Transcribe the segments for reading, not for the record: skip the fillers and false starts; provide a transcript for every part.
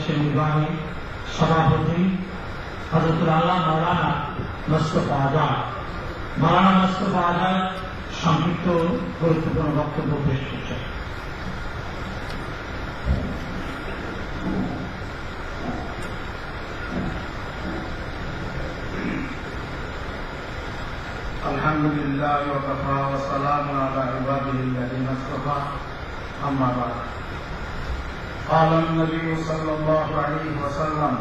বাংলাদেশের নির্বাহী সভাপতি হযরতুল আল্লাহ মাওলানা মুস্তাফা আজাদ। মাওলানা মুস্তাফা আজাদ সংক্ষিপ্ত গুরুত্বপূর্ণ বক্তব্য পেশ করছেন। আলহামদুলিল্লাহ ওয়া কাফা ওয়া সালামুন আলা ইবাদিহিল্লাযিনা ইসতাফা আম্মা বা'দ। قال النبي صلى الله عليه وسلم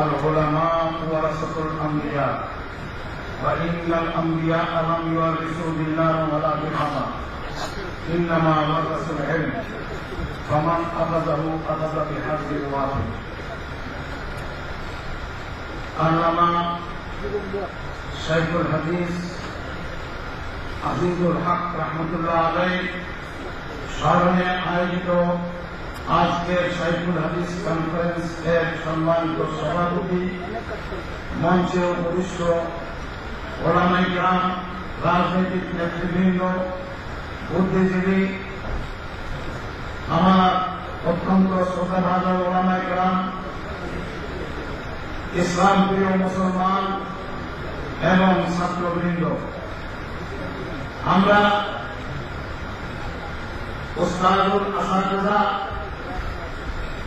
العلماء ورثة الأنبياء وإن الأنبياء لم يورثوا دينارا ولا درهما إنما ورثوا العلم فمن أخذه أخذ بحظ وافر। علامہ শাইখুল হাদিস আজিজুল হক রহমতুল্লাহ আলাইহি স্মরণে আয়োজিত আজকের শাইখুল হাদিস কনফারেন্স এর সম্মানিত সভাপতি, মঞ্চে উপবিষ্ট ওলামায়ে কেরাম, রাজনৈতিক নেতৃবৃন্দ, বুদ্ধিজীবী, আমার অত্যন্ত শ্রদ্ধাভাজন ওলামায়ে কেরাম, ইসলাম প্রিয় মুসলমান এবং ছাত্রবৃন্দ, আমরা উস্তাদুল আসাতিজা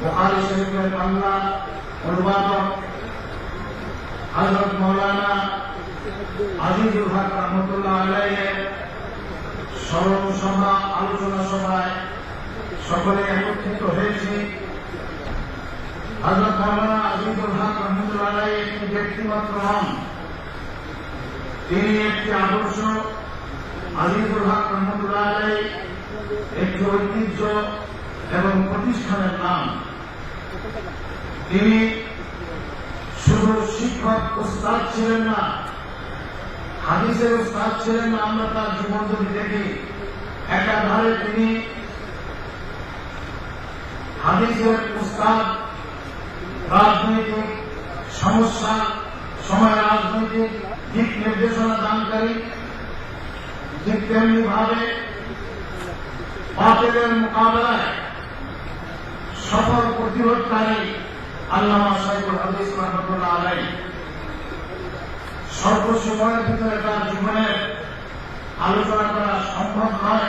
বুখারী শরীফের বাংলা অনুবাদক হযরত মাওলানা আজিজুল হক রহমতুল্লাহ আলাইহির স্মরণ সভা, আলোচনা সভায় সকলে একত্রিত হয়েছি। হযরত মাওলানা আজিজুল হক রহমতুল্লাহ আলাইহি একটি ব্যক্তিমাত্র নন, তিনি একটি আদর্শ। আজিজুল হক রহমতুল্লাহ আলাইহি একটি ঐতিহ্য এবং প্রতিষ্ঠানের নাম। তিনি শুধু শিক্ষক উস্তাদ ছিলেন না, হাদিসের উস্তাদ ছিলেন না। আমরা তার জীবন যদি দেখি, একাধারে তিনি হাদিসের উস্তাদ, রাজনৈতিক সমস্যা সময় রাজনৈতিক দিক নির্দেশনা দানকারী, ঠিক তেমনি ভাবে বাতিলের মোকাবেলায় সফল প্রতিরোধকারী আল্লামা শাইখুল হাদিস রহমতুল্লাহ আলাইহি। স্বল্প সময়ের ভিতরে তার জীবনের আলোচনা করা সম্ভব নয়।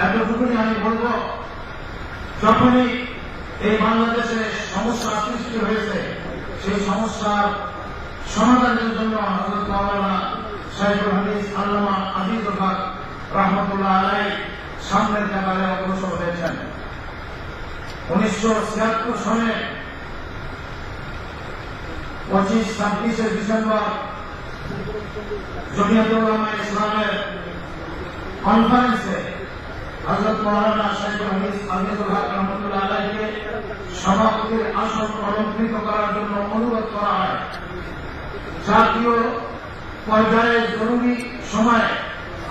এতটুকুনি আমি বলব, যখনই এই বাংলাদেশে সমস্যা সৃষ্টি হয়েছে, সেই সমস্যার সমাধানের জন্য হযরত মাওলানা শাইখুল হাদিস আল্লামা আজিজুল হক রহমতুল্লাহ আলাইহি সামনের কাতারে অগ্রসর হয়েছেন। 1976 সনে 25-26 ডিসেম্বর জমিয়ত উলামায়ে ইসলামের কনফারেন্সে হযরত মাওলানা শাইখুল হাদিস আজিজুল হক রহমতুল্লাহ আলাইহিকে সভাপতির আসন অলঙ্কৃত করার জন্য অনুরোধ করা হয়। জাতীয় পর্যায়ে জরুরি সময়ে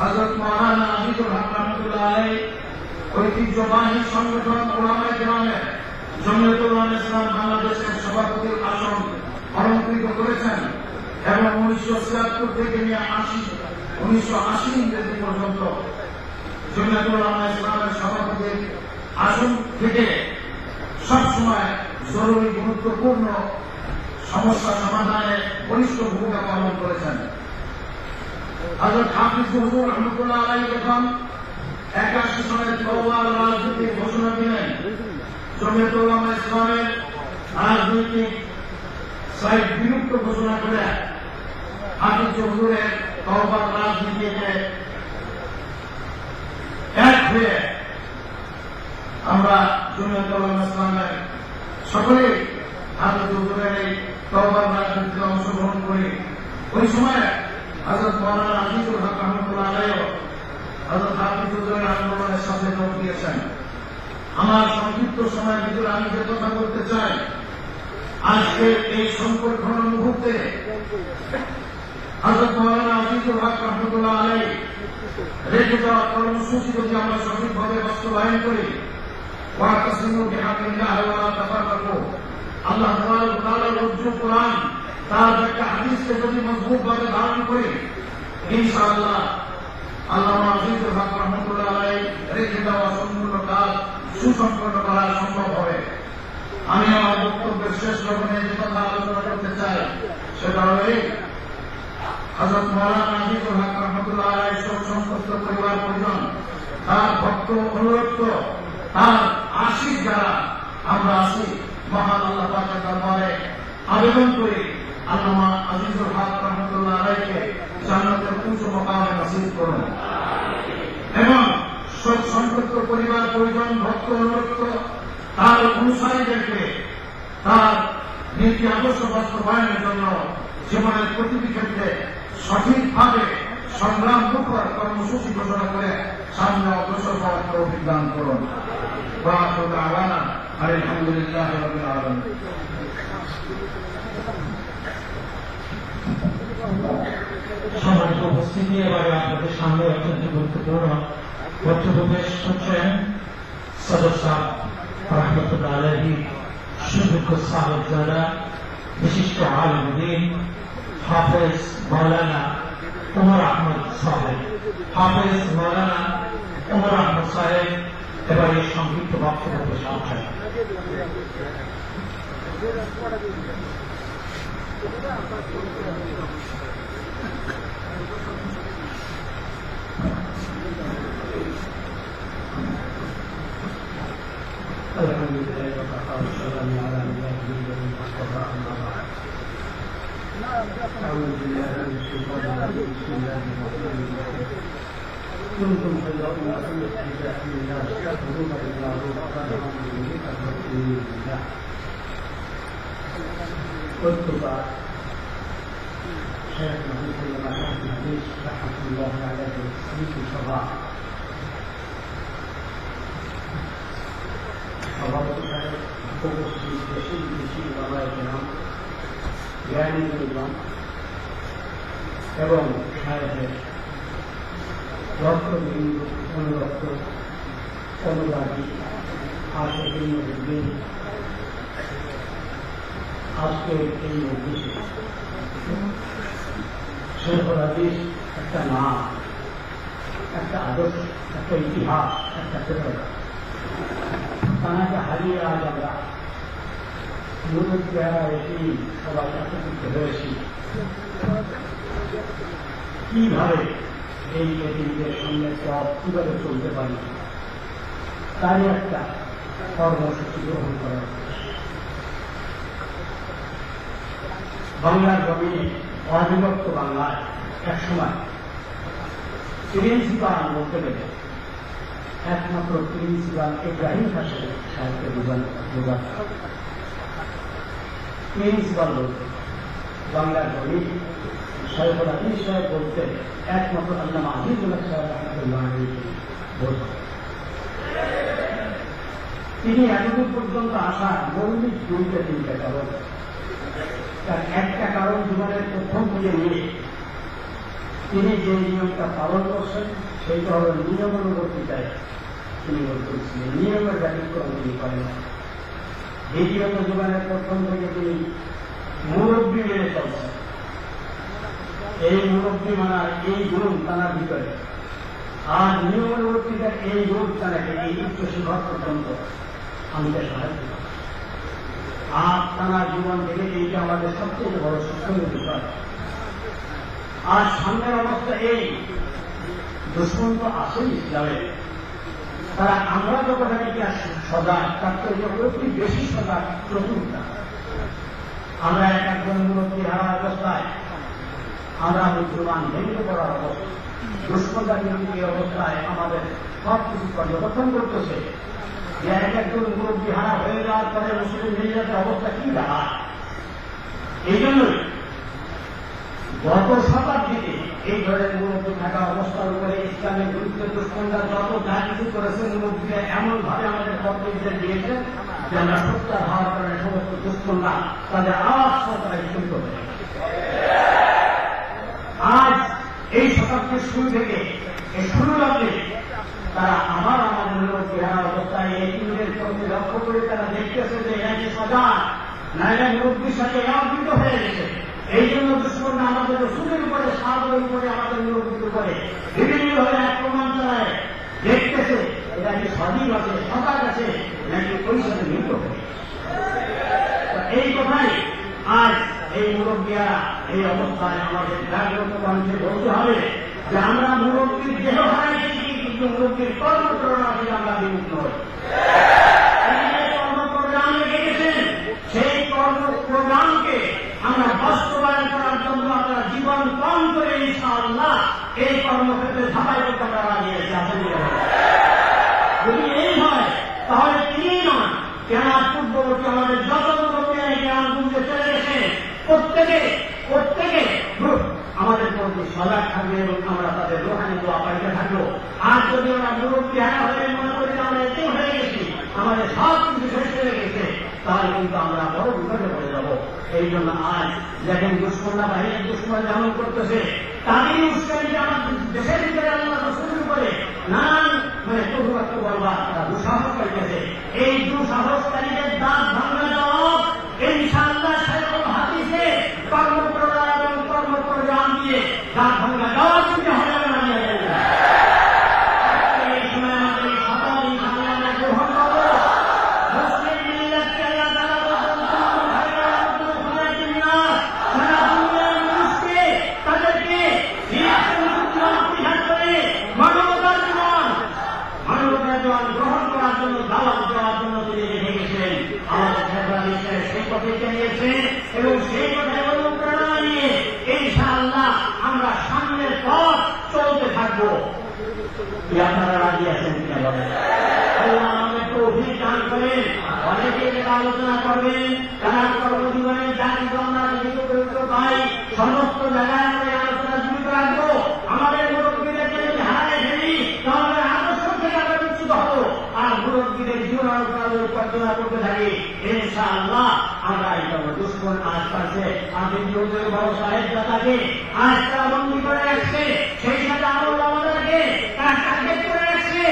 হযরত মাওলানা আজিজুল হক রহমতুল্লাহ আলাইহি ঐতিহ্যবাহী সংগঠন উলামায়ে কেরামের জমিয়ত উলামায়ে ইসলাম বাংলাদেশের সভাপতির আসন অলঙ্কৃত করেছেন এবং 1976 থেকে নিয়ে 1980 ইংরেজি পর্যন্ত জমিয়ত উলামায়ে ইসলামের সভাপতির আসন থেকে সবসময় জরুরি গুরুত্বপূর্ণ সমস্যা সমাধানে বলিষ্ঠ ভূমিকা পালন করেছেন। হযরত হাফিজ হুজুর রহমতুল্লাহ আলাইহি যখন 81 সনের তওবার রাজনীতির ঘোষণা দিলেন, জমিয়ত উলামায়ে ইসলামের রাজনৈতিক সাইড বিলুপ্ত ঘোষণা করে হাফিজ হুজুরের তওবার রাজনীতিতে এক হয়ে আমরা জমিয়ত উলামায়ে ইসলামের সকলেই হাফিজ হুজুরের এই তওবার রাজনীতিতে অংশগ্রহণ করি। ওই সময় হযরত মাওলানা আজিজুল হক রহমতুল্লাহ আলাইহি হযরত হাফিজ হুজুরের আন্দোলনের সাথে যোগ দিয়েছেন। আমার সংক্ষিপ্ত সময়ের ভিতরে আমি যে কথা বলতে চাই, আজকে এই সংকট ঘন মুহূর্তে হযরত মাওলানা আজিজুল হক রহমতুল্লাহ আলাইহি রেখে যাওয়া কর্মসূচি যদি আমরা সঠিকভাবে বাস্তবায়ন করি, ওয়াতাসিমু বিহাবিল্লাহি ওয়া লা তাফাররাকু, আল্লাহ তাআলার রজ্জু কোরআন, তার একটা হাদিসকে যদি মজবুতভাবে ধারণ করি, ইনশাআল্লাহ আল্লামা আজিজুল হক রহমতুল্লাহ আলাইহি রেখে দেওয়া সম্পূর্ণ কাজ সুসম্পন্ন করা সম্ভব হবে। আমি আমার বক্তব্যের শেষ লগ্নে যে কথা আলোচনা করতে চাই সেটা হল হযরত মাওলানা আজিজুল হক রহমতুল্লাহ আলাইহির শোক সন্তপ্ত পরিবার পরিজন, তার ভক্ত অনুরক্ত, তার আশিক যারা আমরা আছি, মহান আল্লাহ পাকের দরবারে আবেদন করি আল্লামা আজিজুল হক রহমতুল্লাহ আলাইহিকে জান্নাতের উচ্চ মাকামে নসিব করুন এবং শোক সন্তপ্ত পরিবার পরিজন, ভক্ত অনুরক্ত, তার অনুসারীদেরকে তার নীতি আদর্শ বাস্তবায়নের জন্য জীবনের প্রতিটি ক্ষেত্রে সঠিকভাবে সংগ্রাম মুখর কর্মসূচি ঘোষণা করে সামনে অগ্রসর হওয়ার তৌফিক দান করুন। আলহামদুলিল্লাহ রাব্বিল আলামিন। সম্মানিত উপস্থিতি, এবারে আপনাদের সামনে অত্যন্ত গুরুত্বপূর্ণ বক্তব্য পেশ করছেন সদর সাহেব রহমতুল্লাহ আলাইহি, সুযোগ্য সাহেবজাদা, বিশিষ্ট আলেম দ্বীন হাফেজ মাওলানা উমর আহমদ সাহেব। হাফেজ মাওলানা উমর আহমদ সাহেব এবার এই সংক্ষিপ্ত বক্তব্য পেশ করছেন। الحمد لله وكفى والسلام على عباده الذين اصطفى اما بعد. اعوذ بالله من الشيطان الرجيم. بسم الله الرحمن الرحيم. كنتم خير امه اخرجت للناس تأمرون بالمعروف وتنهون عن المنكر وتؤمنون بالله. كتب شيخ محمد بن محمد الحديث رحمه الله عليه في الصباح উপস্থিত বেশি বেশি বাবাইকেরাম, জ্ঞানীগুণ এবং সাহেবের রক্তবিন্দু অনুরক্ত অনুবাদী আশেকিন মুহিদ্দিন, আজকের এই মজলিসে শেখুল হাদিস একটা নাম, একটা আদর্শ, একটা ইতিহাস, একটা চেতনা, তাকে হারিয়ে আজ আমরা মুরব্বীরা এটি সবাই একত্রিত হয়েছি। কিভাবে এই এটিদের সঙ্গে পথ কিভাবে চলতে পারি তারই একটা কর্মসূচি গ্রহণ করা। বাংলার জমিনে অবিভক্ত বাংলায় একসময় প্রিন্সিপাল বলতে গেলে একমাত্র প্রিন্সিপাল ইব্রাহিম হাসান সাহেবকে বোঝান। প্রিন্সিপাল বলতে বাংলার জমি শেখুল হাদিস সাহেব বলতে একমাত্র আল্লামা আজিজুল হক সাহেব রহমতুল্লাহ আলাইহি বোঝান। তিনি এতদূর পর্যন্ত আসার মৌলিক দুইটা তিনটা কারণ। তার একটা কারণ জীবনের প্রথম থেকে নিয়ে তিনি যে নিয়মটা পালন করছেন সেইটা হল নিয়মানুবর্তিতায় তিনি করছিলেন, নিয়মের ব্যতিক্রম তিনি করেন। দ্বিতীয়ত জীবনের প্রথম থেকে তিনি মুরব্বী মেনে চলছেন। এই মুরব্বী মানার এই গুণ তার ভিতরে, আর নিয়মানুবর্তিতার এই গুণ তাকে এই উচ্চ শিখর পর্যন্ত আনতে সাহায্য করে। আর তার জীবন থেকে এইটা আমাদের সবচেয়ে বড় শিক্ষণীয় বিষয়। আর সামনের অবস্থা এই, দুশ্মন তো আসেই ইসলামে, তারা আমরা যখন সজাগ তার তো অতি বেশি সজাগ চতুর্থা। আমরা একজন মুরব্বী হারা অবস্থায় আমরা মুসলমান ভেঙে পড়ার অবস্থা, দুশ্মনটা কিন্তু এই অবস্থায় আমাদের সব কিছু পর্যবেক্ষণ করতেছে যে একজন মুরব্বী হারা হয়ে যাওয়ার পরে মুসলিম মিল্লাতের অবস্থা কি দাঁড়ায়। এই জন্যই গত শতাব্দীতে এই ধরনের মুরব্বী থাকা অবস্থার উপরে ইসলামের বিরুদ্ধে দুশ্মনরা যত যা কিছু করেছে, মুরব্বীরা এমন ভাবে আমাদের পক্ষে দিয়েছে যে আমরা সত্যার হওয়ার কারণে সমস্ত দুশ্মনরা তাদের আওয়াজ সরকারে শুনতে হবে। আজ এই শতাব্দীর শুরু থেকে এই শুরু লগ্নে তারা আমাদের মুরব্বী হারা অবস্থায় এই তিনদের প্রতি লক্ষ্য করে তারা দেখতেছে যে এরা যে সজাগ নাইলে মুরব্বীর সাথে একত্রিত হয়ে গেছে। এই জন্য দুশ্মনরা আমাদের রসুলের উপরে, সাহাবাদের উপরে, আমাদের মুরব্বীর উপরে বিভিন্নভাবে আক্রমণ চালায়। দেখতেছে এরা কি সজীব আছে, সজাগ আছে, নাকি ওই সাথে মৃত হয়ে। এই কথাই আজ এই মুরব্বীরা এই অবস্থায় আমাদের জাগ্রত কণ্ঠে বলতে হবে যে আমরা মুরব্বীর দেহ হারাইছি, কিন্তু মুরব্বীর কর্মপ্রেরণা থেকে আমরা বিমুক্ত হই। কর্মপ্রোগ্রাম রেখেছেন, সেই কর্মপ্রোগ্রামকে আমরা বাস্তবায়ন করার জন্য আপনারা জীবন কম করে ইনশাআল্লাহ এই কর্মক্ষেত্রে ধাপাই করতে আমরা রাজি আছি। যদি এই হয় তাহলে তিনি নন, কেন পূর্ববর্তী আমাদের যত মুরব্বীরা এই গ্রামগুলিতে চলে গেছে প্রত্যেকে আমাদের প্রতি সজাগ থাকবে এবং আমরা তাদের রোহানি দোয়া পাইতে থাকবো। আর যদি আমরা মুরব্বী হারা হয়ে মনে করি যে আমরা এতেও হয়ে গেছি, আমাদের সব কিছু শেষ হয়ে গেছে, তাহলে কিন্তু আমরা বড় বিপদে পড়ে যাবো। এই জন্য আজ দেখেন দুশ্মনরা বাহিনীর দুশ্মন যেমন করতেছে, তাদের উস্কানিতে আমাদের দেশের ভিতরে আল্লাহ শুরু করে নানান কটুবাক্য বলবার তারা দুঃসাহস পাইতেছে। এই দুঃসাহসকারীদের দাঁত ভাঙা দেওয়া ইনশাআল্লাহ সেরকম হাদিসে কর্মপ্রণা এবং কর্মপ্রোগ্রাম দিয়ে দাঁত ভাঙা দেওয়া কিন্তু হবে না। এই সময় আমাদের এই শতাব্দী আমরা গ্রহণ করবো। মুসলিম মিল্লাতকে আল্লাহ তাআলা বলেছেন সারা দুনিয়ার মানুষকে তাদেরকে মানবতার জীবন গ্রহণ করার জন্য দাওয়াত দেওয়ার জন্য তিনি রেখে গেছেন। আমাদের ফেব্রুয়ারিতে সেই পথে নিয়েছে এবং সেই পথে অনুপ্রেরণা নিয়ে ইনশাআল্লাহ আমরা সামনের পথ চলতে থাকবো। আপনারা রাজি আছেন কিনা বলেন? আল্লাহ আমাদের তৌফিক দান করেন। অনেকে যেটা আলোচনা করবেন তারা কর্মজীবনে জাতি আমরা পাই, সমস্ত জায়গায় আমরা আলোচনা শুরু রাখবো। আমাদের মুরব্বীদেরকে যদি হারায় ফেলি তাহলে আদর্শ থেকে আমরা বিচ্যুত হবো। আর মুরব্বীদের জীবন উপার্জনা করতে থাকি, ইনশাআল্লাহ আমরা এই দুশ্মন আশপাশে আমি বড় সাহেব দাদাকে আজ তারা বন্দী করে রাখছে, সেই সাথে আরো আমাদেরকে তারা টার্গেট করে রাখছে।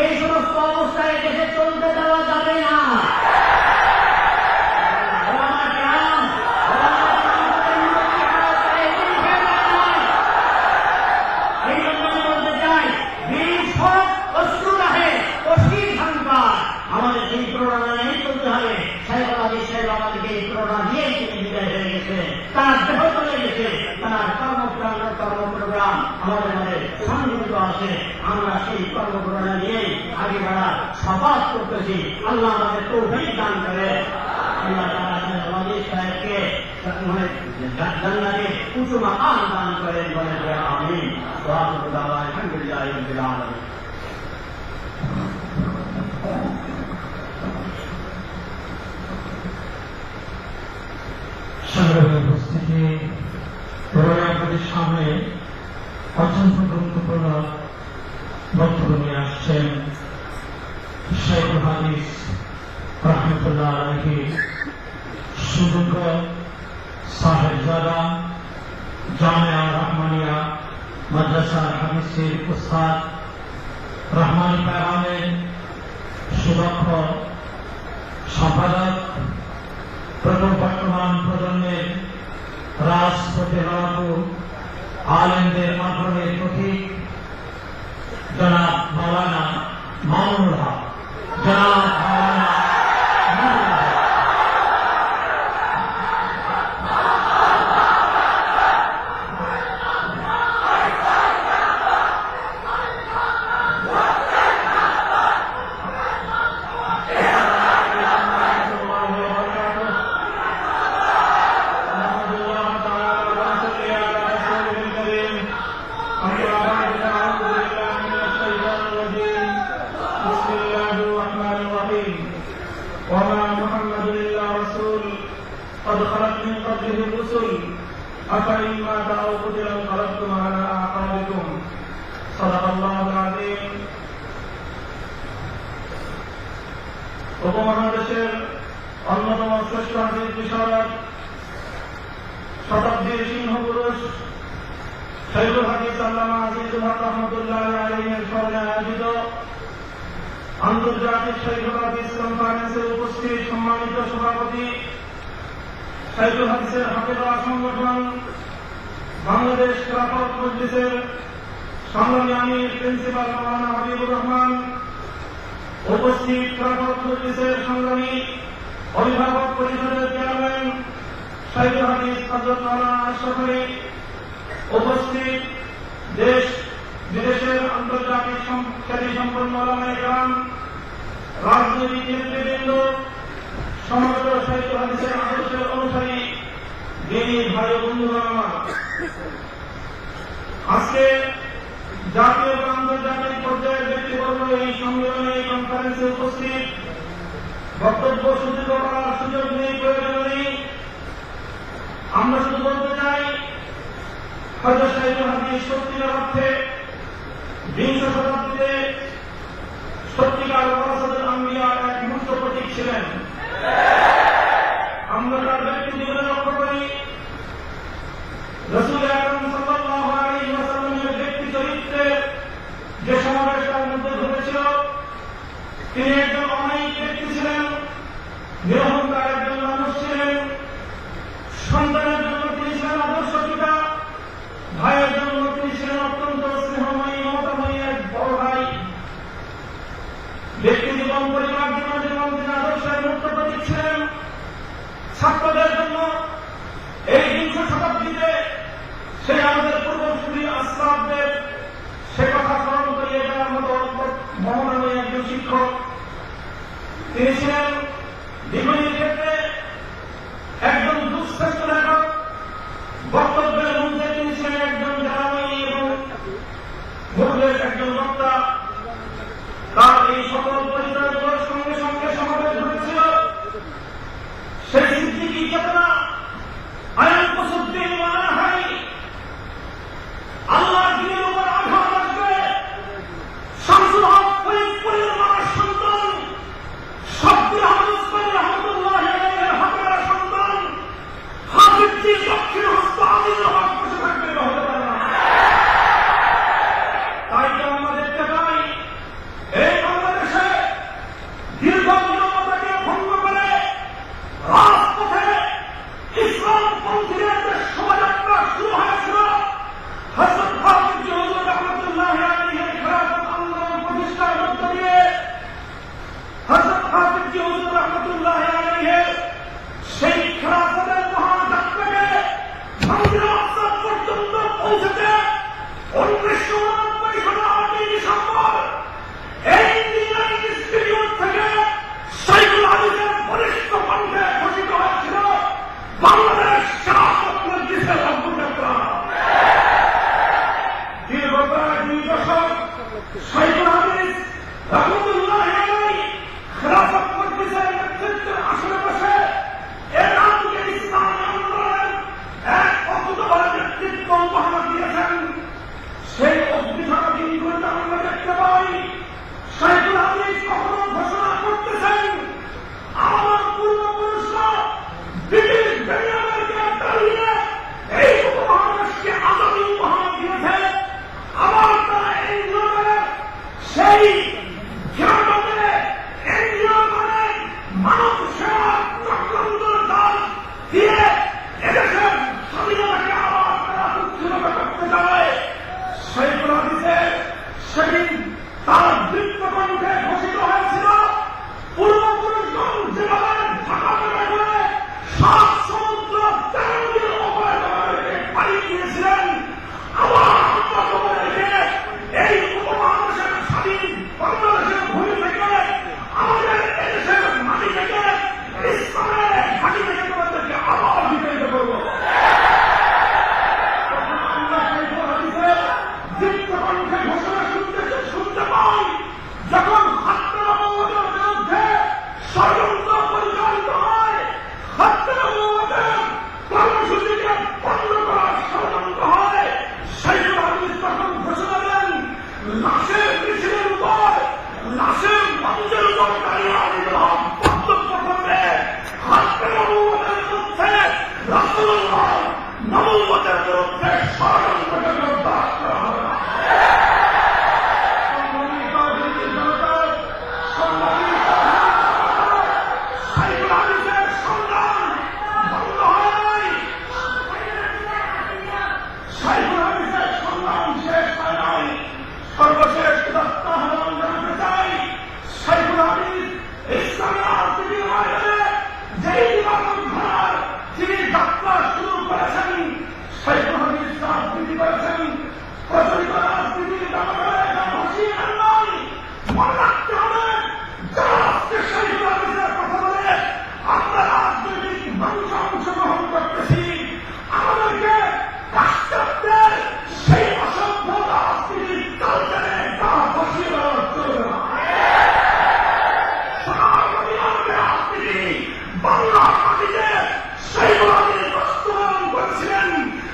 এই সমস্ত অবস্থায় দেশে চলতে দেওয়া যাবে না। আমাদের সেই প্রোগ্রামে নেই চলতে হবে। আমাদেরকে এই প্রোগ্রাম দিয়েই তিনি বিদায় হয়ে গেছে, তার দেহ চলে গেছে, তার কর্মপ্রোগ্রাম আমাদের মধ্যে সংযুক্ত আছে। আমরা সেই কর্মপ্রোগ্রাম নিয়েই আগে বাড়ার শপথ করতেছি। আল্লাহ আমাদের তৌফিক দান করে। আল্লাহ তাআলা সাহেবকে জান্নাতে উঁচু মাকাম দান করেন বলে আমিন। আলহামদুলিল্লাহ রাব্বিল আলামিন। সংগ্রামী উপস্থিতি, আপনাদের সামনে অত্যন্ত গুরুত্বপূর্ণ বক্তব্য নিয়ে আসছেন শেখুল হাদিস রহমতুল্লাহ আলাইহি, সুযোগ্য সাহেবজাদা জামিয়া রহমানিয়া মাদ্রাসা হাদিসের উস্তাদ, রহমানী পেগামের সুদক্ষ সম্পাদক, প্রথম বর্তমান প্রজন্মের রাজপথে রওয়াবু আলেমদের মাধ্যমের প্রতীক জনাব মাওলানা মামুনুল হক, জনাব মাওলানা মামুনুল হক। وما محمد إلا رسول قد خلت من قبله الرسل أفإن مات أو قتل انقلبتم على أعقابكم صدق الله العظيم। উপমহাদেশের অন্যতম শ্রেষ্ঠ হাদিস বিশারদ, শতাব্দীর সিংহপুরুষ শেখুল হাদিস আল্লামা আজিজুল হক রহমতুল্লাহ আলাইহির স্মরণে আয়োজিত আন্তর্জাতিক শেখুল হাদিস কনফারেন্সে উপস্থিত সম্মানিত সভাপতি, শেখুল হাদিসের হাফেজা সংগঠন বাংলাদেশ খেলাফত মজলিসের সংগ্রামী আমির প্রিন্সিপাল মাওলানা হাবিবুর রহমান, উপস্থিত খেলাফত মজলিসের সংগ্রামী অভিভাবক পরিষদের চেয়ারম্যান শাইখুল হাদিস হযরত মাওলানা আশরাফ আলী উপস্থিত দেশ বিদেশের আন্তর্জাতিক খ্যাতিসম্পন্ন ওলামায়ে কেরাম, রাজনৈতিক নেতৃবৃন্দ, সমগ্র শাইখুল হাদিসের আদর্শের অনুসারী দিনী ভাই ও বন্ধুগণ আমার, আজকে জাতীয় ও আন্তর্জাতিক পর্যায়ের ব্যক্তিবর্গ এই সম্মেলনে, এই কনফারেন্সে উপস্থিত, বক্তব্য সুদীর্ঘ করার সুযোগ নেই, প্রয়োজন নেই। আমরা শুধু বলতে চাই, হযরত শাইখুল হাদিস সত্যিকার অর্থে বিংশ শতাব্দীতে সত্যিকার ওয়ারাসাতুল আম্বিয়ার এক মূর্ত প্রতীক ছিলেন। আমরা তার ব্যক্তি জীবনে লক্ষ্য করি, রাসূল আকরাম সাল্লাল্লাহু আলাইহি ওয়াসাল্লামের ব্যক্তি চরিত্রের যে সমাবেশ তার মধ্যে ঘটেছিল, তিনি একজন অমায়িক ব্যক্তি ছিলেন, নিরহংকার একজন মানুষ ছিলেন, সন্তানের জন্য তিনি ছিলেন আদর্শ পিতা, ভাইয়ের জন্য তিনি ছিলেন অত্যন্ত স্নেহময়ী, মমতাময়ী এক বড় ভাই। ব্যক্তি জীবন, পরিবার জীবন জীবন তিনি আদর্শের মূর্ত প্রতীক ছিলেন। ছাত্রদের জন্য এই বিংশ শতাব্দীতে সেই আমাদের পূর্বসূরি আসলাফদের সে কথা স্মরণ করিয়ে দেওয়ার মতো মমতাময়ী একজন শিক্ষক তিনি ছিলেন। জীবনের ক্ষেত্রে একজন দুঃশ্রেষ্ঠ লেখক, বক্তব্যের মধ্যে তিনি ছিলেন একজন জ্ঞানময়ী এবং মুখলেস একজন বক্তা। তার এই সকল পরিচয়গুলোর সঙ্গে সঙ্গে সমাবেশ ঘটেছিল সেই সিদ্দিকী চেতনা, আয়ান কুসুদ্দিন মানা হাই, আল্লাহ দিনের উপর আঘাত আসবে, শামসুল হক ফরিদপুরের মার সন্তান, শব্দুল আহমদ ইসমাইল রহমতুল্লাহ আলাইহির হকের সন্তান, হাফিজজি দক্ষিণ হস্ত আজিজুল হক বসে থাকবে, হতে পারে না। তাই তো আমরা দেখতে পাই এই বাংলাদেশে দীর্ঘ নিরবতাকে ভঙ্গ করে রাজপথে ইসলামপন্থীদের যে শোভাযাত্রা শুরু হয়েছিল, হযরত হাফিজজি হুজুর রহমতুল্লাহ আলাইহির খেলাফত আন্দোলন প্রতিষ্ঠার মধ্য দিয়ে হযরত হাফিজজি হুজুর রহমতুল্লাহ আলাইহির সেই খেলাফতের মহাযাত্রাকে মন্দির আকসা পর্যন্ত পৌঁছেছে 1989 সালের 8 ডিসেম্বর এই ইঞ্জিনিয়ারিং ইনস্টিটিউট থেকে শাইখুল হাদিসের বলিষ্ঠ কণ্ঠে ঘোষিত হয়েছিল বাংলাদেশ খেলাফত মজলিসের অগ্রযাত্রা। দীর্ঘ প্রায় 2 দশক শাইখুল হাদিস রহমতুল্লাহ আলাইহি খেলাফত মজলিসের নেতৃত্বের আসনে বসে এর নামকে ইসলামী আন্দোলনের এক অকুতোভয় নেতৃত্ব উপহার দিয়েছেন। সেই অগ্নিধারা দিনগুলোতে আমরা দেখতে পাই শাইখুল হাদিস কখনো ঘোষণা করতেছেন, আমার পূর্বপুরুষরা ব্রিটিশ বেনিয়ামদেরকে দাঁড়িয়ে এই উপমহাদেশকে আজাদী উপহার দিয়েছে, আবার তারা এনজিও করে সেই খেলাফতে এনজিও করে মানব সেবার চক্রান্ত জাল দিয়ে এদেশের স্বাধীনতাকে আবার তারা উচ্ছন্ন করতে চায়। শাইখুল হাদিসের সেদিন তার দীপ্ত কণ্ঠে ঘোষিত হয়েছিল, পূর্বপুরুষগণ যেভাবে ঢাকা পেটা করে 7 সমুদ্র 13 নদীর ওপরে তোমাদেরকে পাড়ি দিয়েছিলেন, আবার আমরা তোমাদেরকে এই উপমহাদেশের স্বাধীন বাংলাদেশের ভূমি থেকে, আমাদের এদেশের মাটি থেকে, ইসলামের ঘাঁটি থেকে তোমাদেরকে আবার বিতাড়িত করবো। আমরা শাইখুল হাদিসের দীপ্ত কণ্ঠে ঘোষণা শুনতে পাই, যখন হত্যা নবুওয়াতের বিরুদ্ধে ষড়যন্ত্র পরিচালিত হয়, হত্যা নবুওয়াতের কর্মসূচিকে বন্ধ করার ষড়যন্ত্র হয়, শাইখুল হাদিস তখন ঘোষণা দেন, লাশের মিছিলের উপর, লাশের মঞ্চের উপর দাঁড়িয়ে আজিজুল হক বক্তব্য করবে, হত্যা নবুওয়াতের বিরুদ্ধে, রাসূলুল্লাহ নবুওয়াতের বিরুদ্ধে ষড়যন্ত্রকে জোরদার করা হবে না। শাইখুল হাদিসের সংগ্রাম বন্ধ হয় নাই, শাইখুল হাদিসের সংগ্রাম শেষ হয় নাই। সর্বশেষ আহ্বান জানাতে চাই, শাইখুল হাদিস ইসলামী রাজনীতির মাধ্যমে যেই দিবাগত ধারার তিনি যাত্রা আপনারা শুরু করেছেন, শাইখুল হাদিস রাজনীতি করেছেন, প্রচলিত রাজনীতির দামাদারে ভাসিয়ে আনবেন। মনে রাখতে হবে, যারা আজকে শাইখুল হাদিসের কথা বলে আমরা রাজনৈতিক মানুষ অংশগ্রহণ করতেছি, আমাদেরকে রাষ্ট্রদের সেই অসভ্য রাজনীতির কালচারে তা ভাসিয়ে দেওয়া চলবে না। বাংলার মাটিতে শাইখুল হাদিস বাস্তবায়ন করেছিলেন,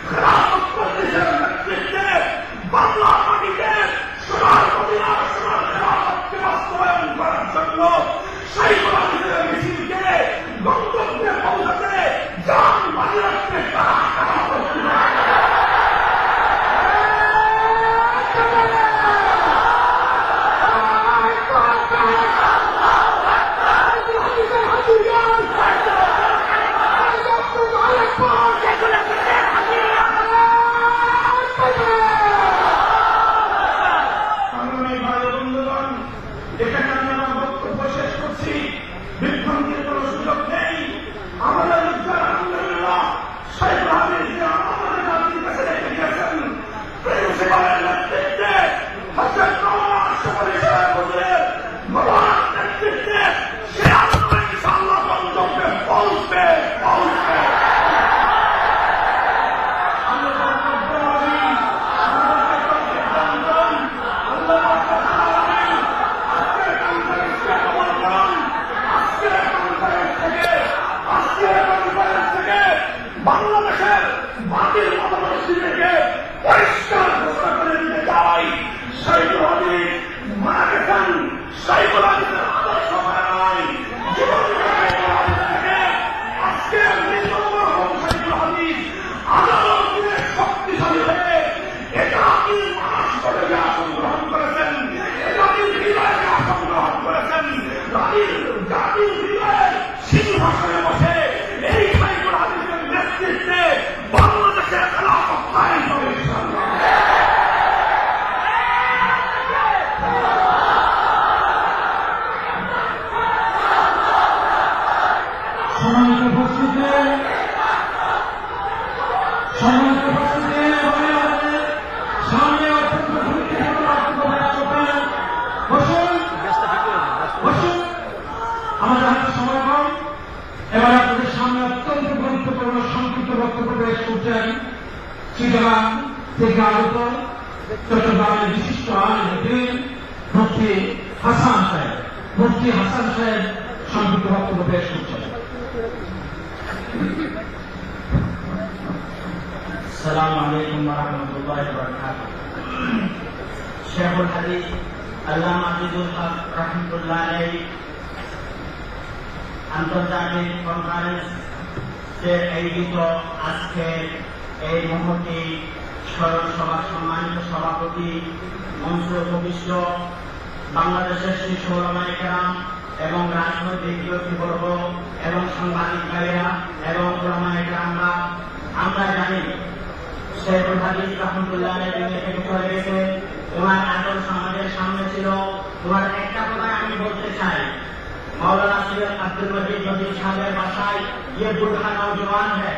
খেলাফত মজলিসের নেতৃত্বে বাংলার মাটিতে সোনার মদিনা সোনার খেলাফতকে বাস্তবায়ন করার জন্য শাইখুল হাদিসের মিছিলকে গন্তব্যে পৌঁছাতে জান বাজি রাখতে তারা কারা প্রস্তুত। বাংলাদেশের বাতিল মতবাদীদেরকে পরিষ্কার ঘোষণা করে দিতে চাই, শাইখুল হাদিস মারা গেছেন, শাইখুল হাদিসের আদর্শ মারা নাই। জীবন থেকে আজকে শাইখুল হাদিস আদালতে শক্তিশালী হয়ে একাকী মানুষ করে আসন গ্রহণ করেছেন, একাকী বিজয়ে আসন গ্রহণ করেছেন, জাতির বিজয়ে সিংহাসনে বসে এই শাইখুল হাদিসের নেতৃত্বে বাংলাদেশের খেলাফত কায়েম হবে ইনশাআল্লাহ। সম্মানিত উপস্থিতি, সামনে অত্যন্ত গুরুত্বপূর্ণ বক্তব্য রাখবেন। বসুন, আমাদের হাতে সময় কম। এবার আপনাদের সামনে অত্যন্ত গুরুত্বপূর্ণ সংক্ষিপ্ত বক্তব্য পেশ করছেন চিটাগাং থেকে আগত চট্টগ্রামের বিশিষ্ট আলিম মুফতি হাসান সাহেব। মুফতি হাসান সাহেব সংক্ষিপ্ত বক্তব্য পেশ করছেন। আসসালামু আলাইকুম ওয়া রাহমাতুল্লাহি ওয়া বারাকাতুহু। শাইখুল হাদিস আল্লামা আজিজুল হক রাহমাতুল্লাহ আলাইহি আন্তর্জাতিক কনফারেন্সের আয়োজিত আজকের এই মহতী স্মরণ সভার সম্মানিত সভাপতি, মঞ্চ উপবিষ্ট বাংলাদেশের শীর্ষ উলামায়ে কেরাম এবং রাজনৈতিক ব্যক্তিবর্গ এবং সাংবাদিক ভাইয়েরা এবং উলামায়ে কেরামরা, আমরা জানি শাইখুল হাদিস রাহমাতুল্লাহ আলাইহি দুনিয়া থেকে চলে গেছে। ওনার আদর্শ আমাদের সামনে ছিল। ওনার একটা কথা আমি বলতে চাই, मौलाना सैयद আব্দুল মজিদ নদী সাহেবের ভাষায় ये बुढ़ा नौजवान है।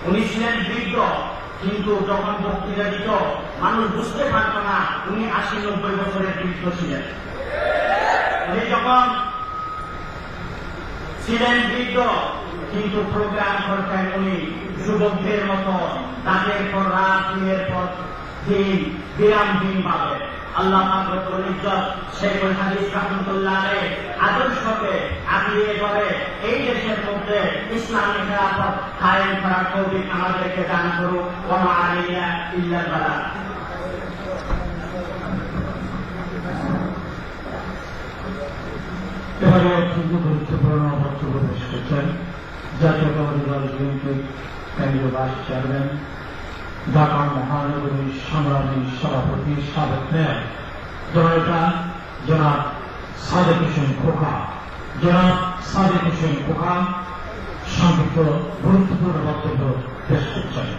উনি ছিলেন বৃদ্ধ, কিন্তু যখন বক্তৃতা দিত মানুষ বুঝতে পারত না উনি ৮০-৯০ বছরের বৃদ্ধ ছিলেন। উনি যখন ছিলেন বৃদ্ধ কিন্তু প্রোগ্রাম করতেন উনি যুবকদের মতো, তাদের পর রাত দিনের পর দিন বিরামহীন ভাবে। আল্লাহ পাক রব্বুল ইজ্জত শাইখুল হাদিস রাহমাতুল্লাহ আলাইহি আদর্শকে আগিয়ে ধরে এই দেশের মধ্যে ইসলামী খেলাফত কায়েম করার তৌফিক আমাদেরকে দান করুক। ওয়া মা আলাইনা ইল্লাল বালাগ। এবারে অত্যন্ত গুরুত্বপূর্ণ বক্তব্য পেশ করছেন জাতীয়তাবাদী দল বিএনপির কেন্দ্রীয় ভাইস চেয়ারম্যান, ঢাকা মহানগরীর সংগ্রামী সভাপতি, সাবেক মেয়র জনাব সাদেক হোসেন খোকা। জনাব সাদেক হোসেন খোকা সংক্ষিপ্ত গুরুত্বপূর্ণ বক্তব্য পেশ করছেন।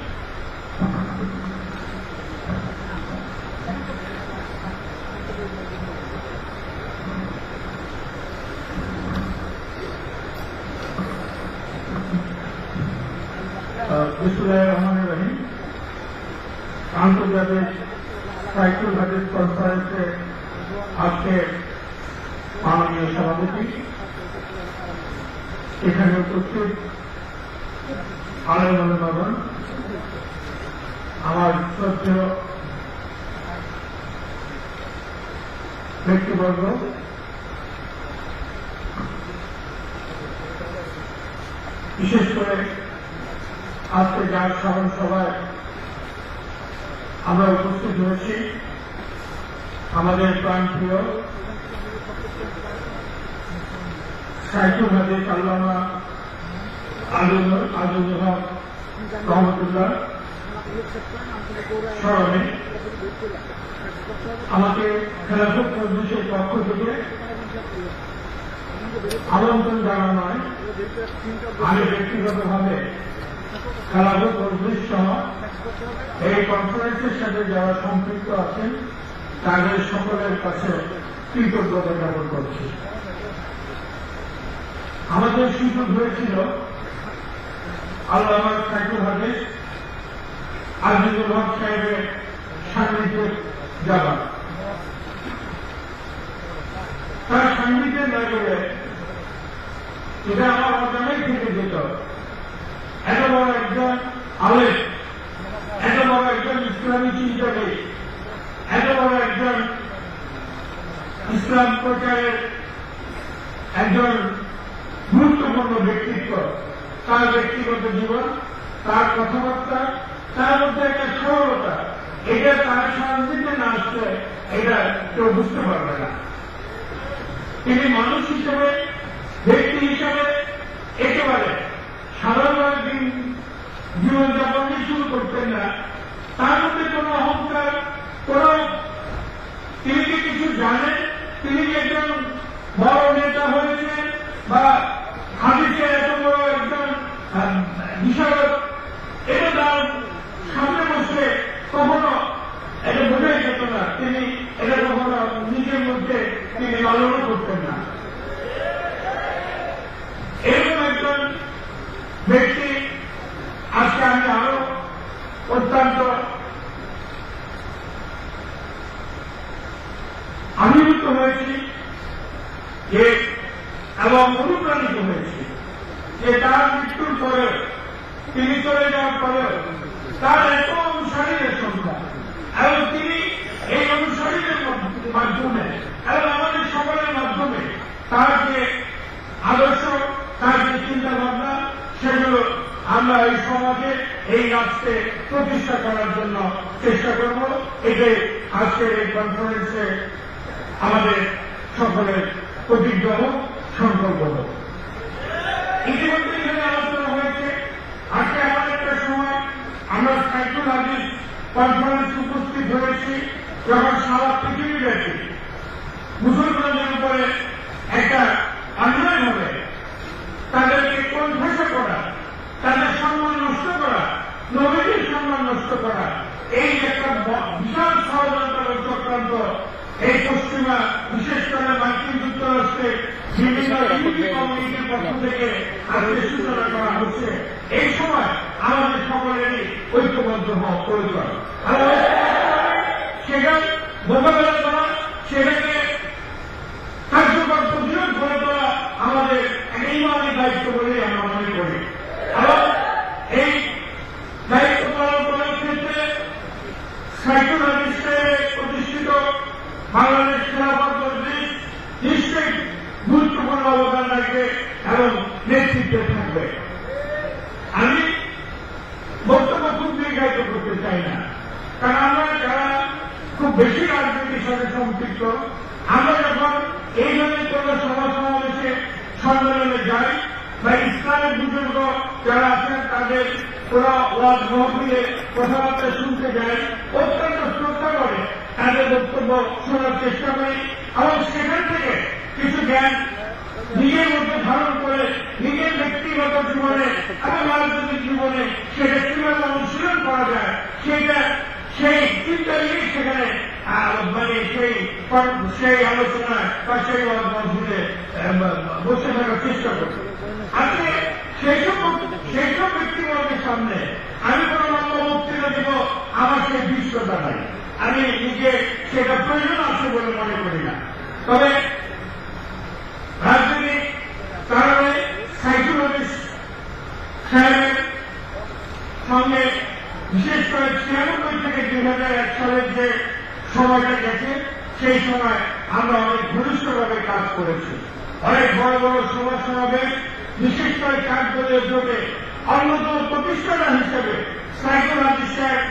বিসমুল্লাহির রহমানির রহিম। আন্তর্জাতিক সাইকুল হাদিস কনফারেন্সে আজকে মাননীয় সভাপতি, এখানে উপস্থিত আলেম ওলামাগণ, আমার শ্রদ্ধেয় ব্যক্তিবর্গ, বিশেষ করে আজকে যার স্মরণ সভায় আমরা উপস্থিত হয়েছি, আমাদের প্রাণপ্রিয় সাইকুল হাদিস আল্লামা আজিজুল হক রহমতুল্লাহ স্মরণে আমাকে খেলাফত মজলিসের পক্ষ থেকে আমন্ত্রণ জানানো হয়। আমি ব্যক্তিগতভাবে খেলাফত মজলিস সহ এই কনফারেন্সের সাথে যারা সম্পৃক্ত আছেন তাদের সকলের কাছে কৃতজ্ঞতা জ্ঞাপন করছি। আমাদের সুযোগ হয়েছিল আল্লামা সাইকুল হাদিস আজিজুল হক সাহেবের সান্নিধ্যে যাবার। তার সান্নিধ্যে না গেলে এটা আমার অজানাই থেকে যেত। এত বড় একজন আলেম, এত বড় একজন ইসলামী চিন্তাবিদ, এত বড় একজন ইসলাম প্রচারের একজন গুরুত্বপূর্ণ ব্যক্তিত্ব, তার ব্যক্তিগত জীবন, তার কথাবার্তা, তার মধ্যে একটা সরলতা, এটা তার সান্নিধ্যে না আসলে এটা কেউ বুঝতে পারবে না। তিনি মানুষ হিসেবে, ব্যক্তি হিসেবে একেবারে সাধারণ দিন জীবনযাপন শুরু করতেন না। তার মধ্যে কোন অহংকার, কোন তিনি যে কিছু জানেন, তিনি যে একজন বড় নেতা হয়েছেন বা হাদিসের এত বড় একজন বিশারদ, এটা তার সামনে বসে কখনো এটা বোঝাই যেত না। তিনি এটা কখনো নিজের মধ্যে তিনি লালনও করতেন না। এরকম একজন ব্যক্তি আজকে আমি আরো অত্যন্ত আবির্ভূত হয়েছি এবং অনুপ্রাণিত হয়েছি যে তার মৃত্যুর পরে, তিনি চলে যাওয়ার পরেও তার এত অনুসারীদের সংখ্যা, এবং তিনি এই অনুসারীদের মাধ্যমে এবং আমাদের সকলের মাধ্যমে তার যে আদর্শ, তার যে চিন্তা ভাবনা, সেগুলো আমরা এই সমাজে, এই রাষ্ট্রে প্রতিষ্ঠা করার জন্য চেষ্টা করব। এটাই আজকের এই কনফারেন্সে আমাদের সকলের প্রতিজ্ঞা হোক, সংকল্প হোক। ইতিমধ্যে এখানে আলোচনা হয়েছে, আজকে এমন একটা সময় আমরা সাইকুল হাদিস কনফারেন্সে উপস্থিত হয়েছি যখন সারা পৃথিবীব্যাপী মুসলমানদের উপরে একটা অন্যায় হবে, তাদেরকে কোণঠাসা করা, তাদের সম্মান নষ্ট করা, নবীদের সম্মান নষ্ট করা, এই একটা বিশাল ষড়যন্ত্র চক্রান্ত এই পশ্চিমা, বিশেষ করে মার্কিন যুক্তরাষ্ট্রে বিভিন্ন ইহুদি কমিউনিটির পক্ষ থেকে আজকে সূচনা করা হচ্ছে। এই সময় আমাদের সকলেরই ঐক্যবদ্ধ হওয়া প্রয়োজন। সেটা মোকাবেলা করা, সেটাকে কার্যকর প্রতিরোধ করে তোলা আমাদের ইমানি দায়িত্ব বলে আমরা মনে করি। এবং এই দায়িত্ব পালন করার ক্ষেত্রে সাইকুল হাদিস সাহেবের প্রতিষ্ঠিত বাংলাদেশ খেলাফত মজলিস নিশ্চয়ই গুরুত্বপূর্ণ অবদান রাখবে এবং নেতৃত্বে থাকবে। আমি বক্তব্য খুব দীর্ঘায়িত করতে চাই না, কারণ আমরা যারা খুব বেশি রাজনীতির সাথে সম্পৃক্ত, আমরা যখন এই ধরনের কোন সভা সমাবেশে সম্মেলনে যাই বা ইসলামের বুজুর্গ যারা আছেন তাদের কোন ওয়াজ মহফিলে কথাবার্তা শুনতে যাই, অত্যন্ত শ্রদ্ধা করে তাদের বক্তব্য শোনার চেষ্টা করি এবং সেখান থেকে কিছু জ্ঞান নিজের মধ্যে ধারণ করে নিজের ব্যক্তিগত জীবনে এবং রাজনৈতিক জীবনে সেটা কিভাবে অনুশীলন করা যায় সেটা সেই চিন্তা নিয়ে সেখানে মানে সেই আলোচনায় বা সেই মধ্যে বসে থাকার চেষ্টা করছে। আজকে সেই সব ব্যক্তিবর্গের সামনে আমি কোনো লম্বা বক্তৃতা দিব, আমার সেই বিশ্বতা নাই, আমি নিজে সেটা প্রয়োজন আছে বলে মনে করি না। তবে রাজনৈতিক কারণে সাইকোলজিস্ট সাহেবের সঙ্গে বিশেষ করে 96 থেকে 2001 সালের যে সময়টা গেছে, সেই সময় আমরা অনেক ঘনিষ্ঠভাবে কাজ করেছি। অনেক বড় বড় সভা সমাবেশ, বিশেষ করে কার্যকরী জোটে অন্যতম প্রতিষ্ঠাতা হিসেবে সাইকোলজিস্ট সাহেব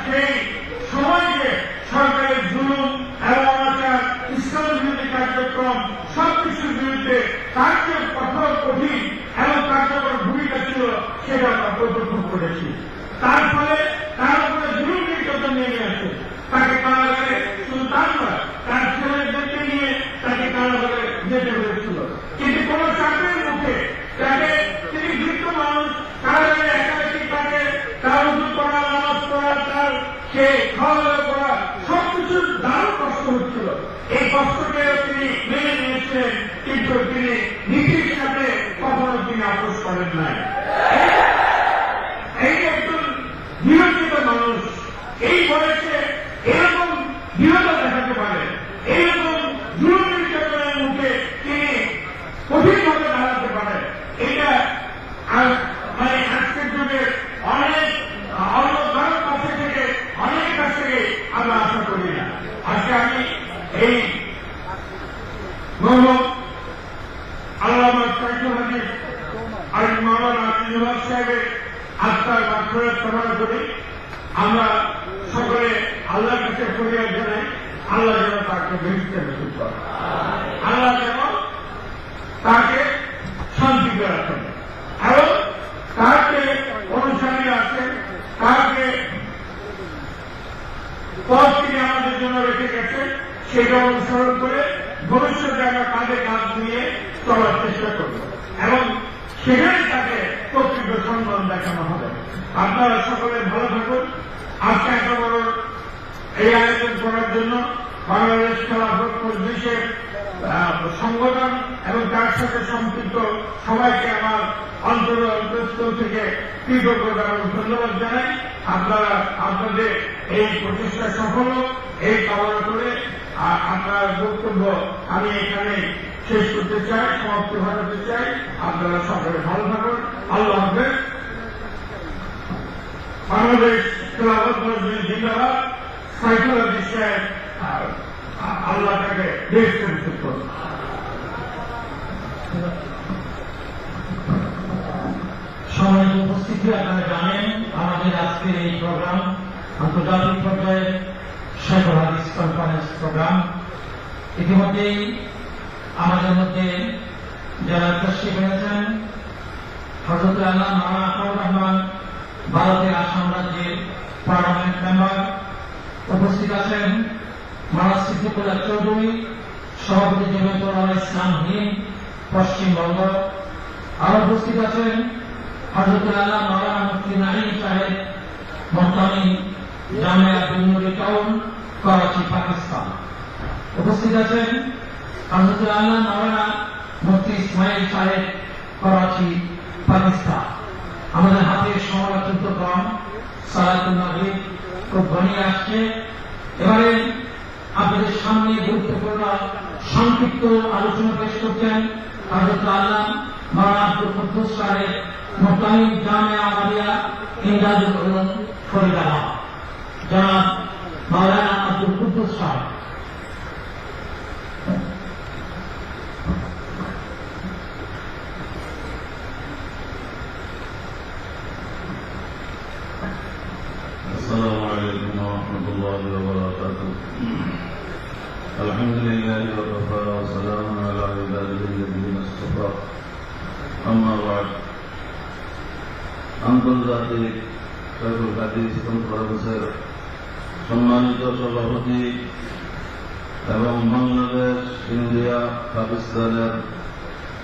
সেই সময়কে সরকারের জুলুম এবং অনাচার, ইসলাম বিরোধী কার্যক্রম সবকিছুর বিরুদ্ধে তার যে কঠোর কঠিন এবং কার্যকর ভূমিকা ছিল সেটা আমরা প্রদর্শন করেছি। তার ফলে তার উপরে জুলুম নির্যাতন নেমে আসে, তাকে কারাগারে, শুধু তার নয় তার ছেলেদেরকে নিয়ে তাকে কারাগারে যেতে হয়েছিল। কিন্তু কোন চাকরির মুখে তাকে, তিনি বৃদ্ধ মানুষ, কারাগারে একাকি তাকে তার উজু করা, নামাজ পড়া, তার সে খাওয়া করা সবকিছুর দারুণ কষ্ট হচ্ছিল। এই কষ্টকে তিনি মেনে নিয়েছিলেন, কিন্তু তিনি নীতির সাথে কখনো তিনি আপোষ করেন নাই। এই একজন নিয়োজিত মানুষ এই বয়সে এরকম দৃঢ়তা দেখাতে পারে, এইরকম জুলুম নির্যাতনের মুখে তিনি কঠিনভাবে দাঁড়াতে পারে, এটা মানে আজকের যুগে অনেক অন্য কারোর কাছে থেকে, অনেক কাছ থেকে আমরা আশা করি না। আজকে আমি এই মোহাম্মদ আল্লামা সাইকুল হাদিস আর মাওলানা আব্দুল সাহেবের আত্মার মাগফিরাত কামনা করি। আমরা সকলে আল্লাহর কাছে ফরিয়াদ জানাই, আল্লাহ যেন তাকে বেহেশতে নসিব করেন, আল্লাহ যেন তাকে শান্তিতে রাখেন এবং তার যে অনুসারীরা আছেন, তার যে পথ তিনি আমাদের জন্য রেখে গেছেন, সেটা অনুসরণ করে ভবিষ্যতে আমরা কাঁধে কাঁধ নিয়ে চলার চেষ্টা করব এবং সেখানে তাকে প্রকৃত সম্মান দেখানো হবে। আপনারা সকলে ভালো থাকুন। আজকে এত বড় এই আয়োজন করার জন্য বাংলাদেশ খেলাফত মজলিসের সংগঠন এবং তার সাথে সম্পৃক্ত সবাইকে আমার অন্তরস্থল থেকে কৃতজ্ঞতা এবং ধন্যবাদ জানাই। আপনারা আপনাদের এই প্রচেষ্টা সফল হোক এই কামনা করে আপনার বক্তব্য আমি এখানে শেষ করতে চাই, সমাপ্তি ঘটাতে চাই। আপনারা সকলে ভালো থাকুন। আল্লাহ হাফেজ। বাংলাদেশ খেলাফত মজলিস জিন্দাবাদ। সাইকোলজিস্ট সাহেব আল্লাহ তাকে বেশ পরিচিত করুন। সম্মানিত উপস্থিতি, আপনারা জানেন আমাদের আজকের এই প্রোগ্রাম আন্তর্জাতিক পর্যায়ে সাইকুল হাদিস কনফারেন্স প্রোগ্রাম। ইতিমধ্যেই আমাদের মধ্যে যারা তশরিফ এনেছেন, হযরত আল্লাহ মাওলানা আতাউর রহমান ভারতের আসাম রাজ্যের পার্লামেন্ট মেম্বার, উপস্থিত আছেন মাওলানা সিদ্দিকুল্লাহ চৌধুরী, সভাপতি জমিয়ত উলামায়ে ইসলাম হিন্দ পশ্চিমবঙ্গ। আরো উপস্থিত আছেন হযরত আল্লাহ মাওলানা মুফতি নাঈম সাহেব, মুহতামিম জামিয়া বিনুরি টাউন, করাচি, পাকিস্তান। উপস্থিত আছেন হযরত আল্লাহ মাওলানা মুফতি ইসমাইল সাহেব, করাচি, পাকিস্তান। আমাদের হাতে সময় অত্যন্ত কম, সালাতুল মাগরিব খুব ঘনিয়ে আসছে। এবারে আপনাদের সামনে গুরুত্বপূর্ণ সংক্ষিপ্ত আলোচনা পেশ করছেন হযরত আল্লাহ মাওলানা আব্দুল কুদ্দুস সাহেব, মুহতামিম জামিয়া আমাদিয়া ইমদাদুল উলুম, ফরিদাবাদ। জনাব মাওলানা আব্দুল কুদ্দুস সাহেব। السلام عليكم ورحمة الله وبركاته. الحمد لله وكفى وسلام على عباده الذين اصطفى. أما بعد, আন্তর্জাতিক সাইকুল হাদিস কনফারেন্সের সম্মানিত সভাপতি এবং বাংলাদেশ, ইন্ডিয়া, পাকিস্তানের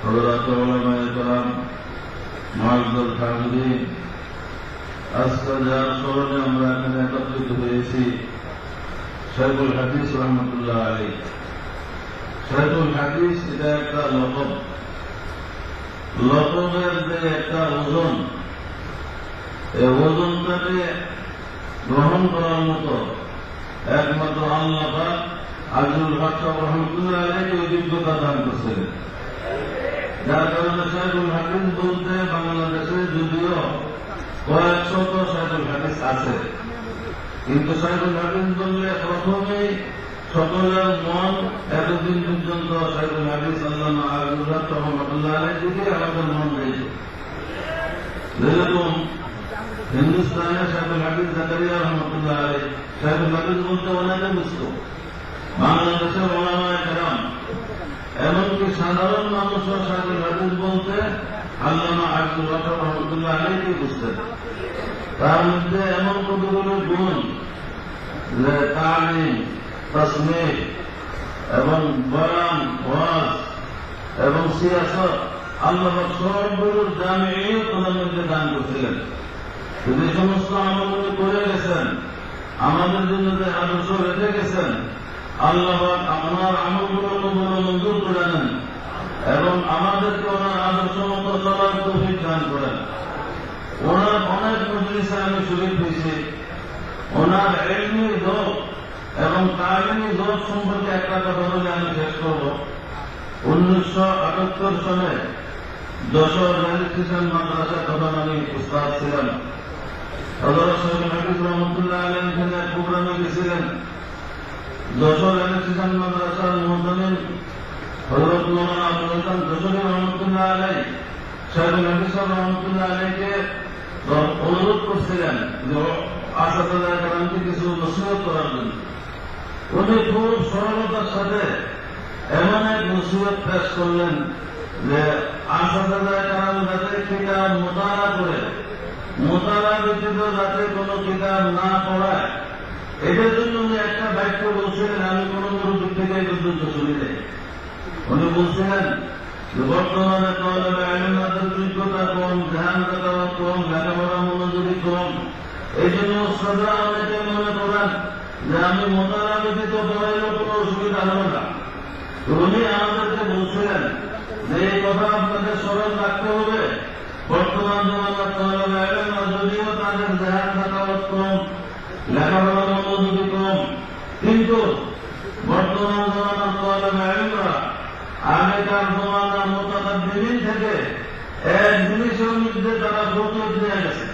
হযরত উলামায়ে কেরাম, মুআজ্জাল হামিদিন, আজকে যার স্মরণে আমরা এখানে একত্রিত হয়েছি, সাইকুল হাদিস রহমতুল্লাহ আলাইহি। সাইকুল হাদিস এটা একটা লকব, লকবের যে একটা ওজন এই ওজনটাকে গ্রহণ করার মতো একমাত্র আল্লাহ পাক আব্দুল হক রহমতুল্লাহ আলাইহি অভিজ্ঞতা দান করছিলেন। যার কারণে শাইখুল হাদিস বলতে বাংলাদেশে যদিও কয়েক শত শাইখুল হাদিস আছে, কিন্তু শাইখুল হাদিস বললে প্রথমেই সকলের মন এতদিন পর্যন্ত শাইখুল হাদিস আল্লামা আব্দুল হক রহমতুল্লাহ আলাইহির দিকে আমাদের মন রয়েছে। যেরকম হিন্দুস্তানের শাইখুল হাদিস জাকারিয়া রহমতুল্লাহ আলাইহি শাইখুল হাদিস বলতে অনেকে বুঝত, বাংলাদেশের ওলামায়ে কেরাম এমনকি সাধারণ মানুষও শাইখুল হাদিস বলতে আল্লামা আব্দুল হক রহমতুল্লাহ আলাইহি বুঝতেন। তার মধ্যে এমন কতগুলো গুণ যে তালিম, তাসমিহ এবং বয়ান, ওয়াজ এবং সিয়াসত আল্লাহ সবগুলোর জামিয়ত ওনার মধ্যে দান করছিলেন। যে সমস্ত আমল করে গেছেন, আমাদের জন্য যে আদর্শ রেখে গেছেন, আল্লাহ আপনার আমলগুলো মঞ্জুর করে নেন এবং আমাদেরকে ওনার আদর্শ মতো চলার তৌফিক দান করেন। ওনার অনেক মজলিসে আমি শরীক হয়েছি। ওনার ইলমি যৌক এবং তালিমি যৌক সম্পর্কে একটা কথা বলে আমি শেষ করব। 1978 সালে যশোর রেজিস্ট্রেশন মাদ্রাসায় তখন আমি উস্তাদ ছিলাম। হযরত শাইখুল হাদিস রহমতুল্লাহ আলাইহি এখানে প্রোগ্রামে গেছিলেন। যশোর রেজিস্ট্রেশন মাদ্রাসার মুহতামিম হযরত মাওলানা আবুল হাসান যশোরী রহমতুল্লাহ আলাইহি শাইখুল হাদিস রহমতুল্লাহ আলাইহিকে অনুরোধ করছিলেন যে আসাদায়ে কেরামকে কিছু নসিহত করার জন্য। উনি খুব সরলতার সাথে এমন এক নসিহত পেশ করলেন যে আসাদায়ে কেরাম যাতে কিতাব মুতালা করে, মুতালা ব্যতীত যাতে কোনো কিতাব না পড়ায়, এটার জন্য উনি একটা বাক্য বলছিলেন, আমি কোন মুরব্বী থেকে পর্যন্ত শুনি নাই। উনি বলছিলেন যে বর্তমানে তলবে ইলমের যোগ্যতা কম, ধ্যান দেওয়া কম, লেখাপড়া মনোযোগী কম। এই জন্য উস্তাদরা অনেকে মনে করেন যে আমি মুতালা ব্যতীত পড়াইলেও কোনো অসুবিধা হবে না। উনি আমাদেরকে বলছিলেন যে এই কথা আপনাদের স্মরণ রাখতে হবে। বর্তমান জমানার তলবে ইলম যদিও তাদের ধ্যান দেওয়া কম, লেখাপড়া মনোযোগী কম, কিন্তু বর্তমান জমানার তলবে ইলমরা আগেকার জমানার মুতাকাদ্দিমিন থেকে এক জিনিসের মধ্যে তারা ফজিলত নিয়ে গেছে।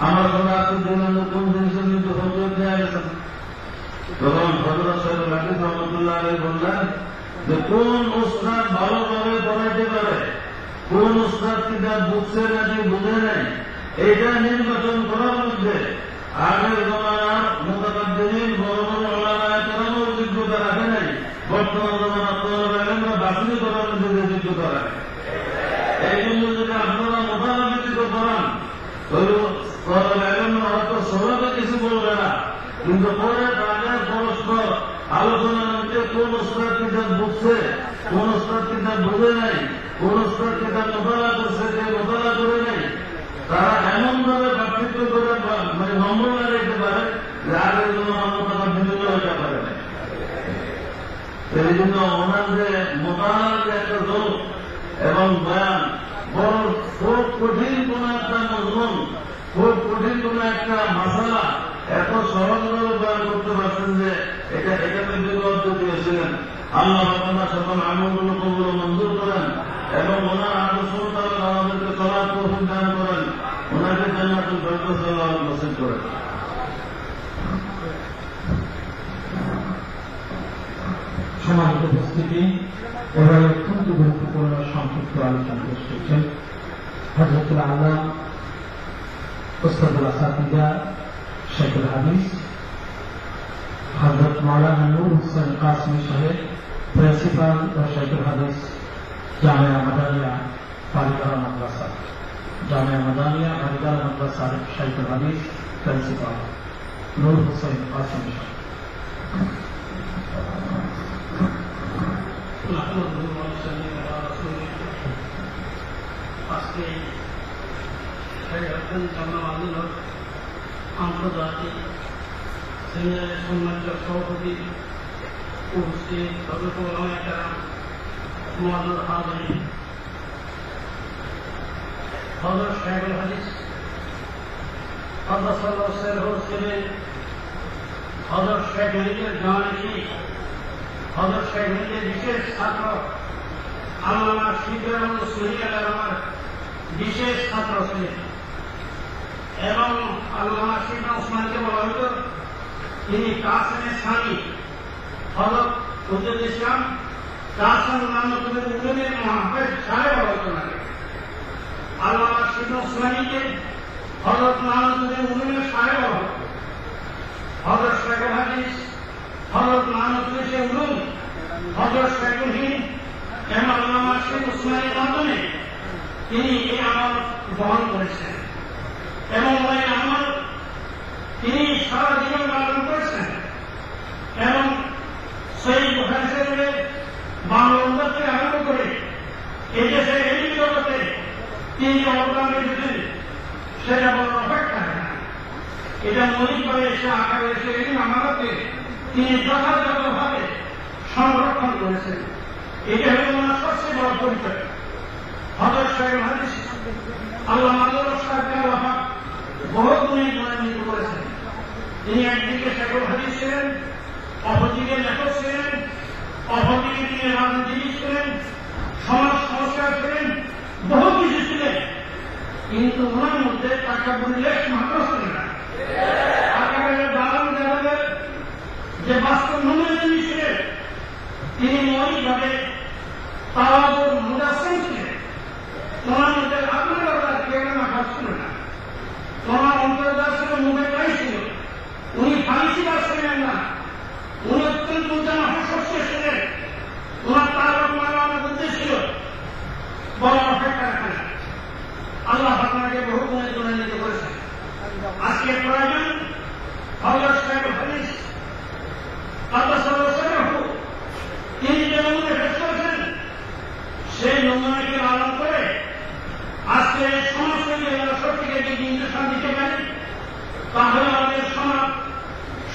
আমার কথা আপনি জানেন কোন জিনিসের মধ্যে ফজিলত নিয়ে গেছে? তখন হযরত শাইখুল হাদিস রহমতুল্লাহ আলাইহি বললেন যে কোন উস্তাদ ভালোভাবে পড়াইতে পারে, কোন উস্তাদ কিতাব বুঝছে নাকি বুঝে নাই, এটা নির্বাচন করার মধ্যে আগের জমানার মুতাকাদ্দিমিন বড় বড় উলামায়ে কেরামের যোগ্যতা রাখে নাই, বর্তমান জমানার তলবে ইলমরা বাছনি করার মধ্যে যোগ্যতা রাখে। এই জন্য যদি আপনারা মুতালা ব্যতীত করান, তলবে ইলমরা হয়তো সবাইকে কিছু বলবে না, কিন্তু পরে তাদের পরস্পর আলোচনার মধ্যে কোন উস্তাদ কিতাব বুঝছে, কোন উস্তাদ কিতাব বুঝে নাই, কোন উস্তাদ কিতাব মুতালা করছে, কে মুতালা করে নাই, তারা এমন ভাবে পার্থক্য করে মানে নম্বর লাগাইতে পারে যে আগের জন্য আমরা বিভিন্ন হইতে পারে না। এই জন্য ওনার যে মোতালার যে একটা যোগ এবং বয়ান বড় খুব কঠিন কোন একটা মজমুন, খুব কঠিন কোন একটা মশলা এত সহজভাবে বয়ান করতে পারছেন যে এটা মধ্যে দিয়েছিলেন। আল্লাহ আপনার সকল আমলগুলো কবুল মঞ্জুর করেন এবং ওনার আদর্শ মোতাবেক আমাদেরকে চলার তৌফিক দান করেন, ওনাকে জান্নাতুল ফেরদৌস নসিব করেন। সম্মানিত উপস্থিতি, এবার অত্যন্ত গুরুত্বপূর্ণ সংক্ষিপ্ত আলোচনা পেশ করছেন হযরতুল আল্লাহ উস্তাদুল আসাতিজা শাইখুল হাদিস হযরত মাওলানা নূর হোসেন কাসমি সাহেব, প্রিন্সিপাল ও শাইখুল হাদিস জামিয়া মাদানিয়া বালিকারা মাদ্রাসা, জামিয়া মাদানিয়া বালিকারা মাদ্রাসার শাইখুল হাদিস প্রিন্সিপাল নূর হোসেন কাসমি সাহেব। আজকে আন্তর্জাতিক সিনিয়রের সম্মানিত সভাপতি উপস্থিত হযরত ওলামায়ে কেরাম, মুআজ্জাজ হাজিরিন, হযরত শাইখুল হাদিস ছিলেন হযরত শেখ মুজিবুর জামানী, হযরত শেখ মুজিবের বিশেষ ছাত্র, আল্লামা শিবলি আহমদ সুহরি আমার বিশেষ ছাত্র ছিলেন এবং আল্লামা শিবলি ওসমানকে বলা হইত তিনি কাসেমের স্বামী হযরত হুজুর ইসলাম কাসেম নানকের উলুমের মহাফেজ সাহেব বলা হইত না। আল্লামা শিবলি ওসমানীকে হযরত নানকের উলুমের সাহেব বলা হইত। হযরত শেখুল হাদিস, হযরত নানকের উলুম, হযরত শেখুল হিন্দ এবং আল্লামা শিবলি ওসমানীর মাধ্যমে তিনি এই আমল বহন করেছেন এবং ওই আমল তিনি সারা জীবন পালন করেছেন এবং সেই বুখারী শরীফের বাংলা অনুবাদ থেকে আরম্ভ করে এই দেশের এই জগতে তিনি অবদান রেখেছেন সেটা বলার অপেক্ষা না। এটা মৌলিকভাবে এসে আকারে এসে এই আমাদেরকে তিনি যথাযথভাবে সংরক্ষণ করেছেন। এটা হল ওনার সবচেয়ে বড় পরিচয়। হযরত শেখুল হাদিস আল্লামা আব্দুর সাহেবকে আল্লাহ বহু গুণে গুণান্বিত করেছেন। তিনি একদিকে শেখুল হাদিস ছিলেন, অপরদিকে লেখক ছিলেন, অপরদিকে তিনি রাজনীতিবিদ ছিলেন, সমাজ সংস্কার ছিলেন, বহু কিছু ছিলেন, কিন্তু ওনার মধ্যে টাকা লেখ মাত্র ছিল না। টাকার দালাল যাদের যে বাস্তব নমুনা ছিলেন তিনি মৌলিকভাবে তাওয়াজুর মুদাসসিম ছিলেন। ওনার মধ্যে আত্মনির্ভরতার প্রেরণা কাজ ছিল না। ওনার অন্তর্দাস ছিল মুভেটাই ছিল। উনি ফাঁসিদার ছিলেন না, উনি অত্যন্ত হাস্য ছিলেন। ওনার তারক মারানোর উদ্দেশ্য ছিল বড় অপেক্ষা রাখে না। আল্লাহ আপনাকে বহু গুণে গুণান্বিত করেছেন। আজকে প্রয়োজন হযরত শেখুল হাদিস তিনি যে নমুনা পেশ করেছেন সেই নমুনাকে লালন করে আজকে সমস্ত সত্যিকে যদি নির্দেশন দিতে পারি তাহলে আমাদের সমাজ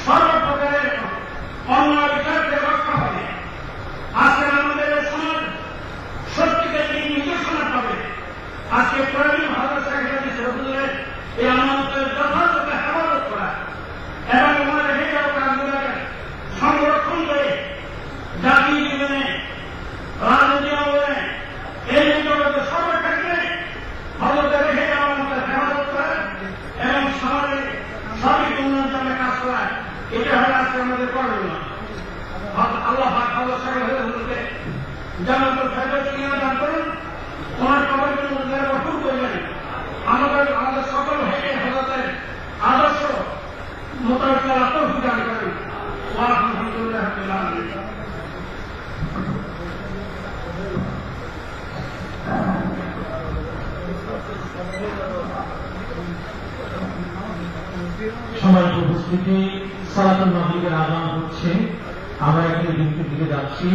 সর্বপ্রকারের অন্যায় বিচারকে রক্ষা হবে। আজকে আমাদের সমাজ সত্যিকে যদি নির্দেশনা পাবে। আজকে প্রয়োজন হযরত শেখুল হাদিস রাসূলের এই আমানতের যথাযথ হেফাজত করা এবং আমাদের হেজাব কাজগুলোকে সংরক্ষণ করে জাতি জীবনে রাজনীতি অঙ্গনে এই জগতে সর্বক্ষেত্রে হযরতের এই আমানতের হেফাজত করা এবং সমাজের সার্বিক উন্নয়নের জন্য কাজ করা, এটা হলো আজকে আমাদের করণীয়। আল্লাহ পাক হযরত শেখুল হাদিসকে জান্নাতুল ফেরদৌস দান করুন, ওনার কবরের মধ্যে কঠোর করবেন। আমাদের সকল ভাইকে হযরতের আদর্শ মোতাবেক তৌফিক দান করেন। আলহামদুলিল্লাহ রাব্বিল আলামিন। সম্মানিত উপস্থিতি, সালাতুল মাগরিবের আযান হচ্ছে। আমরা এখানে দিকে যাচ্ছি।